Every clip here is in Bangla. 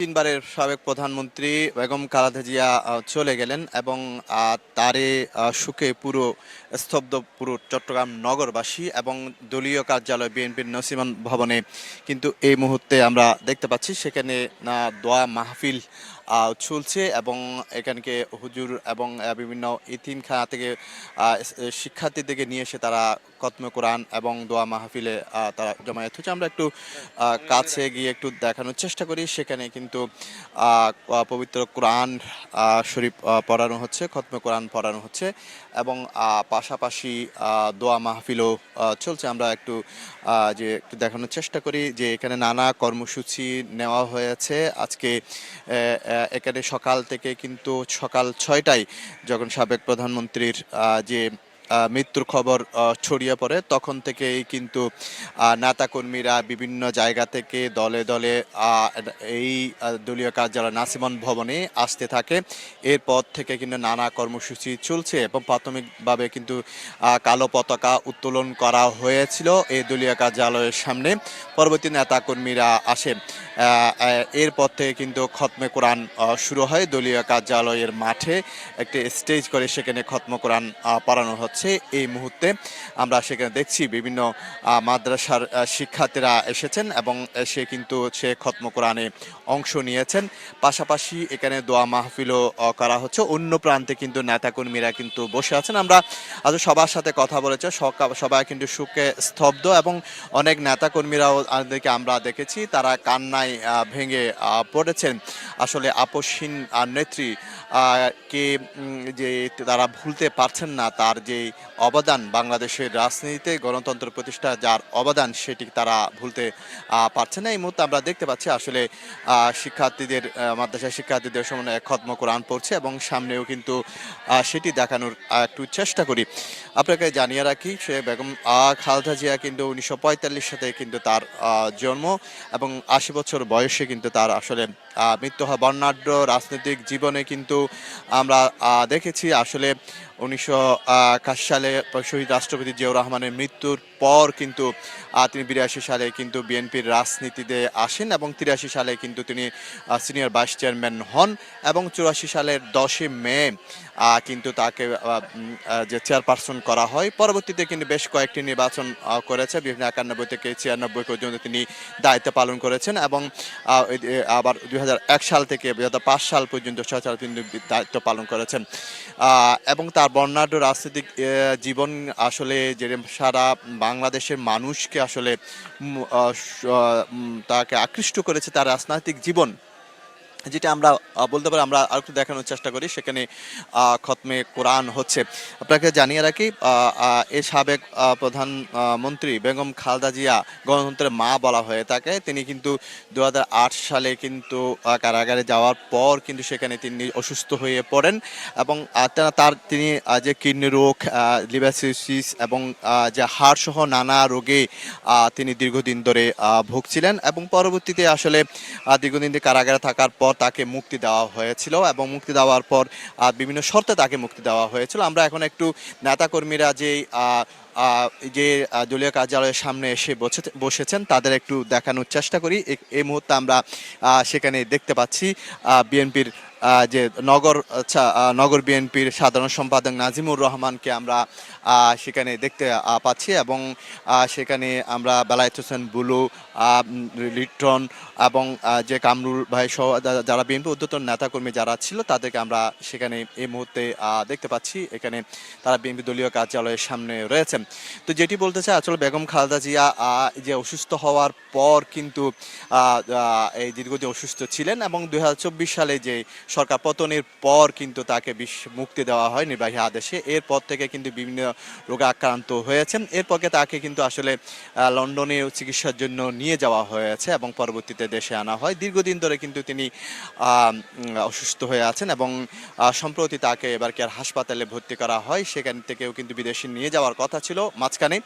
তিনবারের সাবেক প্রধানমন্ত্রী বেগম খালেদা জিয়া চলে গেলেন এবং তারে শোকে পুরো স্তব্ধ পুরো চট্টগ্রাম নগরবাসী এবং দলীয় কার্যালয় বিএনপির নসিমন ভবনে কিন্তু এই মুহূর্তে আমরা দেখতে পাচ্ছি সেখানে দোয়া মাহফিল চলছে এবং এখানকে হুজুর এবং বিভিন্ন ইতিমখানা থেকে শিক্ষার্থীদেরকে নিয়ে এসে তারা খতমে কোরআন এবং দোয়া মাহফিলে তারা জমায়েত হচ্ছে। আমরা একটু কাছে গিয়ে একটু দেখানোর চেষ্টা করি। সেখানে কিন্তু পবিত্র কোরআন শরীফ পড়ানো হচ্ছে, খতমে কোরআন পড়ানো হচ্ছে এবং পাশাপাশি দোয়া মাহফিলও চলছে। আমরা একটু দেখানোর চেষ্টা করি যে এখানে নানা কর্মসূচি নেওয়া হয়েছে আজকে। এখানে সকাল থেকে কিন্তু সকাল 6টায় যখন সাবেক প্রধানমন্ত্রীর যে মৃত্যুর খবর ছড়িয়ে পড়ে তখন থেকেই কিন্তু নেতাকর্মীরা বিভিন্ন জায়গা থেকে দলে দলে এই দলীয় কার্যালয় নাসিমন ভবনে আসতে থাকে। এরপর থেকে কিন্তু নানা কর্মসূচি চলছে এবং প্রাথমিকভাবে কিন্তু কালো পতাকা উত্তোলন করা হয়েছিল এই দলীয় কার্যালয়ের সামনে। পরবর্তী নেতাকর্মীরা আসেন। এরপর থেকে কিন্তু খতমে কোরআন শুরু হয় দলীয় কার্যালয়ের মাঠে। একটি স্টেজ করে সেখানে খতমে কোরআন পড়ানো হচ্ছে। এই মুহূর্তে আমরা সেখানে দেখছি বিভিন্ন মাদ্রাসার শিক্ষার্থীরা এসেছেন এবং সে কিন্তু খতমে কোরআনে অংশ নিয়েছেন। পাশাপাশি এখানে দোয়া মাহফিলও করা হচ্ছে। অন্য প্রান্তে কিন্তু নেতাকর্মীরা কিন্তু বসে আছেন। আমরা আজ সবার সাথে কথা বলেছে, সবাই কিন্তু শোকে স্তব্ধ এবং অনেক নেতাকর্মীরাও আমরা দেখেছি তারা কান্নায় ভেঙে পড়েছেন। আসলে আপসহীন নেত্রী কে যে তারা ভুলতে পারছেন না, তার যে অবদান বাংলাদেশের রাজনীতিতে গণতন্ত্র প্রতিষ্ঠা যার অবদান সেটি তারা ভুলতে পারছে না। এই মুহূর্তে আমরা দেখতে পাচ্ছি আসলে শিক্ষার্থীদের মাদ্রাসা শিক্ষার্থীদের সামনে খতম কোরআন পড়ছে এবং সামনেও কিন্তু সেটি দেখানোর একটু চেষ্টা করি। আপনাকে জানিয়ে রাখি সে বেগম খালেদা জিয়া কিন্তু 1945 সালে কিন্তু তার জন্ম এবং 80 বছর বয়সে কিন্তু তার আসলে মৃত্যু হয়। বর্ণাঢ্য রাজনৈতিক জীবনে কিন্তু আমরা দেখেছি আসলে 1981 সালে শহীদ রাষ্ট্রপতি জিয়াউর রহমানের মৃত্যুর পর কিন্তু তিনি 82 সালে কিন্তু বিএনপির রাজনীতিতে আসেন এবং 83 সালে কিন্তু তিনি সিনিয়র ভাইস চেয়ারম্যান হন এবং 84 সালের 10 মে কিন্তু তাকে যে চেয়ারপারসন করা হয়। পরবর্তীতে কিন্তু বেশ কয়েকটি নির্বাচন করেছে, বিভিন্ন 91 থেকে 96 পর্যন্ত তিনি দায়িত্ব পালন করেছেন এবং আবার 2001 সাল থেকে 2005 সাল পর্যন্ত সরকার তিনি দায়িত্ব পালন করেছেন এবং তার বর্ণাঢ্য রাজনৈতিক জীবন আসলে যে সারা বাংলাদেশের মানুষকে আসলে তাকে আকৃষ্ট করেছে তার রাজনৈতিক জীবন, যেটা আমরা বলতে পারি। আমরা আর একটু দেখানোর চেষ্টা করি। সেখানে খতমে কোরআন হচ্ছে। আপনাকে জানিয়ে রাখি এই সাবেক প্রধানমন্ত্রী বেগম খালেদা জিয়া গণতন্ত্রের মা বলা হয়ে থাকে। তিনি কিন্তু 2008 সালে কিন্তু কারাগারে যাওয়ার পর কিন্তু সেখানে তিনি অসুস্থ হয়ে পড়েন এবং তিনি যে কিডনি রোগ, লিভার সিরোসিস এবং যে হাড় সহ নানা রোগে তিনি দীর্ঘদিন ধরে ভুগছিলেন এবং পরবর্তীতে আসলে দীর্ঘদিন কারাগারে থাকার পর তাকে মুক্তি দেওয়া হয়েছিল এবং মুক্তি দেওয়ার পর বিভিন্ন শর্তে তাকে মুক্তি দেওয়া হয়েছিল। আমরা এখন একটু নেতাকর্মীরা যে দলীয় কার্যালয়ের সামনে এসে বসেছেন তাদের একটু দেখানোর চেষ্টা করি। এই মুহূর্তে আমরা সেখানে দেখতে পাচ্ছি বিএনপির যে নগর বিএনপির সাধারণ সম্পাদক নাজিমুর রহমানকে আমরা সেখানে দেখতে পাচ্ছি এবং সেখানে আমরা বেলায়েত হোসেন বুলু, লিটন এবং যে কামরুল ভাই সহ যারা বিএনপি ঊর্ধ্বতন নেতাকর্মী যারা ছিল তাদেরকে আমরা সেখানে এই মুহূর্তে দেখতে পাচ্ছি। এখানে তারা বিএনপি দলীয় কার্যালয়ের সামনে রয়েছেন। তো যেটি বলতে চাই আসলে বেগম খালেদা জিয়া যে অসুস্থ হওয়ার পর কিন্তু এই দীর্ঘদিন অসুস্থ ছিলেন এবং 2024 সালে যে সরকার পতনের পর কিন্তু তাকে মুক্তি দেওয়া হয় নির্বাহী আদেশে। এরপর থেকে কিন্তু বিভিন্ন রোগে আক্রান্ত হয়েছেন। এরপর তাকে কিন্তু আসলে লন্ডনে চিকিৎসার জন্য নিয়ে যাওয়া হয়েছে এবং পরবর্তীতে দেশে আনা হয়। দীর্ঘদিন ধরে কিন্তু তিনি অসুস্থ হয়ে আছেন এবং সম্প্রতি তাকে এবার কেয়ার হাসপাতালে ভর্তি করা হয়। সেখান থেকেও কিন্তু বিদেশে নিয়ে যাওয়ার কথা ছিল মাঝখানে।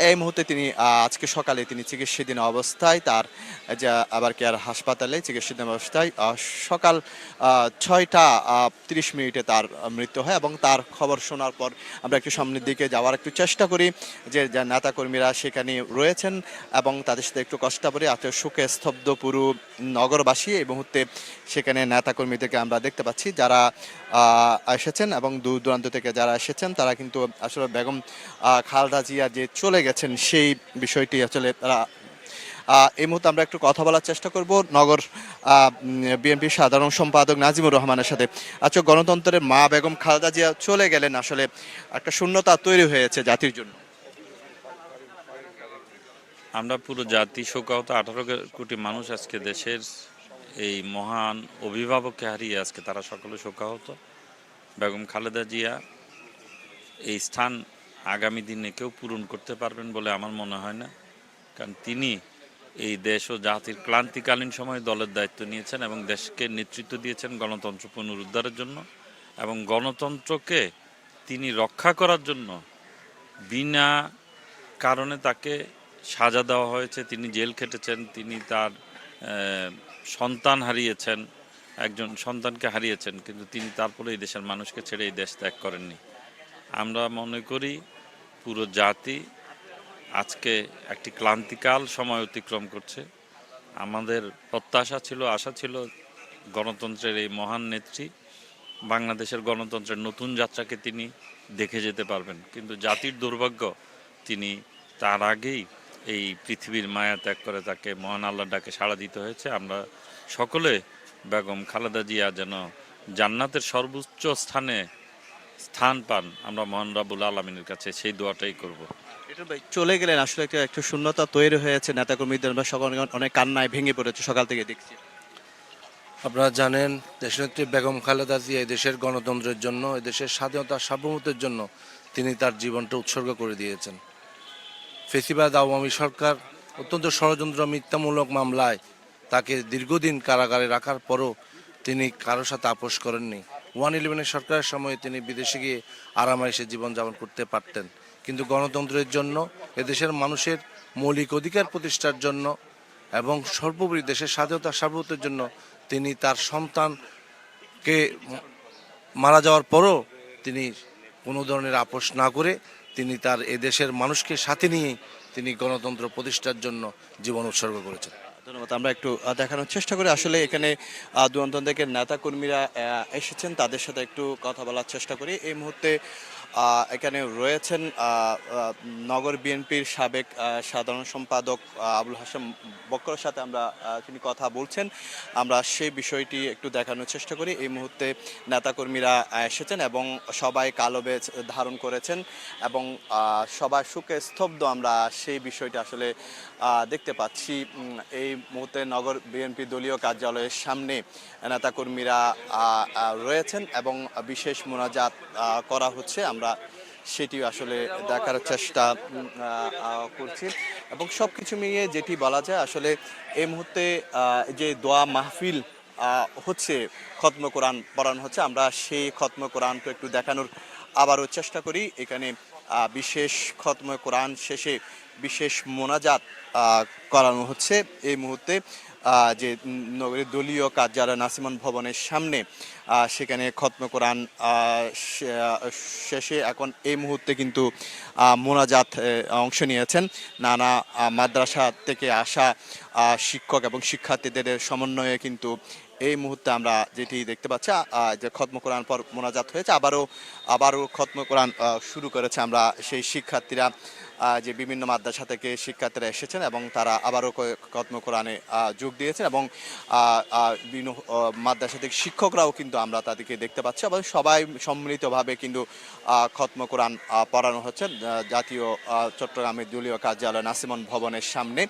এই মুহূর্তে তিনি আজকে সকালে তিনি চিকিৎসাধীন অবস্থায় তার আবার কেয়ার হাসপাতালে চিকিৎসাধীন অবস্থায় সকাল 6টা 30 মিনিটে তার মৃত্যু হয় এবং তার খবর শোনার পর আমরা একটু সামনের দিকে যাওয়ার একটু চেষ্টা করি, যে নেতাকর্মীরা সেখানে রয়েছেন এবং তাদের সাথে একটু কথা বলি। আসলে শোকে স্তব্ধ পুরো নগরবাসী। এই মুহূর্তে সেখানে নেতাকর্মীদেরকে আমরা দেখতে পাচ্ছি যারা এসেছেন এবং দূর দূরান্ত থেকে যারা এসেছেন তারা কিন্তু আসলে বেগম খালেদা জিয়া যে চলে গেছেন সেই বিষয়টি আসলে তারা এই মুহূর্তে আমরা একটু কথা বলার চেষ্টা করব নগর বিএনপির সাধারণ সম্পাদক নাজিমুর রহমানের সাথে। আচ্ছা, গণতন্ত্রের মা বেগম খালেদা জিয়া চলে গেলেন, আসলে একটা শূন্যতা তৈরি হয়েছে জাতির জন্য। আমরা পুরো জাতি শোকাহত, 18 কোটি মানুষ আজকে দেশের এই মহান অভিভাবককে হারিয়ে আজকে তারা সকলে শোকাহত। বেগম খালেদা জিয়া এই স্থান আগামী দিনে কেউ পূরণ করতে পারবেন বলে আমার মনে হয় না, কারণ তিনি এই দেশ ও জাতির ক্লান্তিকালীন সময়ে দলের দায়িত্ব নিয়েছেন এবং দেশকে নেতৃত্ব দিয়েছেন গণতন্ত্র পুনরুদ্ধারের জন্য, এবং গণতন্ত্রকে তিনি রক্ষা করার জন্য বিনা কারণে তাকে সাজা দেওয়া হয়েছে। তিনি জেল খেটেছেন, তিনি তার সন্তান হারিয়েছেন, একজন সন্তানকে হারিয়েছেন, কিন্তু তিনি তারপরে এই দেশের মানুষকে ছেড়ে এই দেশ ত্যাগ করেননি। আমরা মনে করি পুরো জাতি আজকে একটি ক্লান্তিকাল সময় অতিক্রম করছে। আমাদের প্রত্যাশা ছিল, আশা ছিল গণতন্ত্রের এই মহান নেত্রী বাংলাদেশের গণতন্ত্রের নতুন যাত্রাকে তিনি দেখে যেতে পারবেন, কিন্তু জাতির দুর্ভাগ্য তিনি তার আগেই এই পৃথিবীর মায়া ত্যাগ করে তাকে মহান আল্লাহর ডাকে সাড়া দিতে হয়েছে। আমরা সকলে বেগম খালেদা জিয়া যেন জান্নাতের সর্বোচ্চ স্থান পান, আমরা মহান রাব্বুল আলামিনের কাছে সেই দোয়াটাই করব। চলে গেলেন, আসলে একটা শূন্যতা তৈরি হয়েছে নেতাকর্মীদের, সকল অনেক কান্নায় ভেঙে পড়েছে সকাল থেকে দেখছি। আপনারা জানেন দেশনেত্রী বেগম খালেদা জিয়া দেশের গণতন্ত্রের জন্য, দেশের স্বাধীনতা সার্বভৌমত্বের জন্য তিনি তার জীবনটা উৎসর্গ করে দিয়েছেন। ফেসিবাদ আওয়ামী সরকার অত্যন্ত ষড়যন্ত্র মিথ্যামূলক মামলায় তাকে দীর্ঘদিন কারাগারে রাখার পরও তিনি কারোর সাথে আপোষ করেননি। 111 সরকারের সময়ে তিনি বিদেশে গিয়ে আরামায়েশে জীবনযাপন করতে পারতেন, কিন্তু গণতন্ত্রের জন্য, এদেশের মানুষের মৌলিক অধিকার প্রতিষ্ঠার জন্য এবং সর্বোপরি দেশের স্বাধীনতা সার্বভৌমত্বের জন্য তিনি তার সন্তানকে মারা যাওয়ার পরও তিনি কোনো ধরনের আপোষ না করে তিনি তার এদেশের মানুষকে সাথে নিয়ে তিনি গণতন্ত্র প্রতিষ্ঠার জন্য জীবন উৎসর্গ করেছেন। ধন্যবাদ। আমরা একটু দেখানোর চেষ্টা করি, আসলে এখানে দূরান্ত থেকে নেতা কর্মীরা এসেছেন, তাদের সাথে একটু কথা বলার চেষ্টা করি। এই মুহূর্তে এখানে রয়েছেন নগর বিএনপির সাবেক সাধারণ সম্পাদক আবুল হাশেম বক্করের সাথে আমরা তিনি কথা বলছেন, আমরা সেই বিষয়টি একটু দেখানোর চেষ্টা করি। এই মুহূর্তে নেতাকর্মীরা এসেছেন এবং সবাই কালো ব্যাজ ধারণ করেছেন এবং সবাই শোকে স্তব্ধ, আমরা সেই বিষয়টি আসলে দেখতে পাচ্ছি। এই মুহূর্তে নগর বিএনপি দলীয় কার্যালয়ের সামনে নেতাকর্মীরা রয়েছেন এবং বিশেষ মোনাজাত করা হচ্ছে, আমরা সেটি আসলে দেখার চেষ্টা করছি। এবং সব কিছু মিলিয়ে যেটি বলা যায়, আসলে এই মুহূর্তে যে দোয়া মাহফিল হচ্ছে, খতম কোরআন পড়ানো হচ্ছে, আমরা সেই খতম কোরআনটা একটু দেখানোর আবারও চেষ্টা করি। এখানে বিশেষ খতম কোরআন শেষে বিশেষ মোনাজাত করানো হচ্ছে। এই মুহূর্তে যে নগরীর দলীয় কার্যালয় নাসিমন ভবনের সামনে, সেখানে খতম কোরআন শেষে এখন এই মুহূর্তে কিন্তু মোনাজাত অংশ নিয়েছেন নানা মাদ্রাসা থেকে আসা শিক্ষক এবং শিক্ষার্থীদের সমন্বয়ে। কিন্তু এই মুহূর্তে আমরা যেটি দেখতে পাচ্ছি যে খতম কোরআন পর মোনাজাত হয়েছে, আবারও খতম কোরআন শুরু করেছে। আমরা সেই শিক্ষার্থীরা যে বিভিন্ন মাদ্রাসা থেকে শিক্ষার্থীরা এসেছেন এবং তারা আবারও খতম কোরআনে যোগ দিয়েছেন এবং বিভিন্ন মাদ্রাসা থেকে শিক্ষকরাও কিন্তু আমরা তাদেরকে দেখতে পাচ্ছি এবং সবাই সম্মিলিতভাবে কিন্তু খতম কোরআন পড়ানো হচ্ছে জাতীয় চট্টগ্রামের দলীয় কার্যালয় নাসিমন ভবনের সামনে।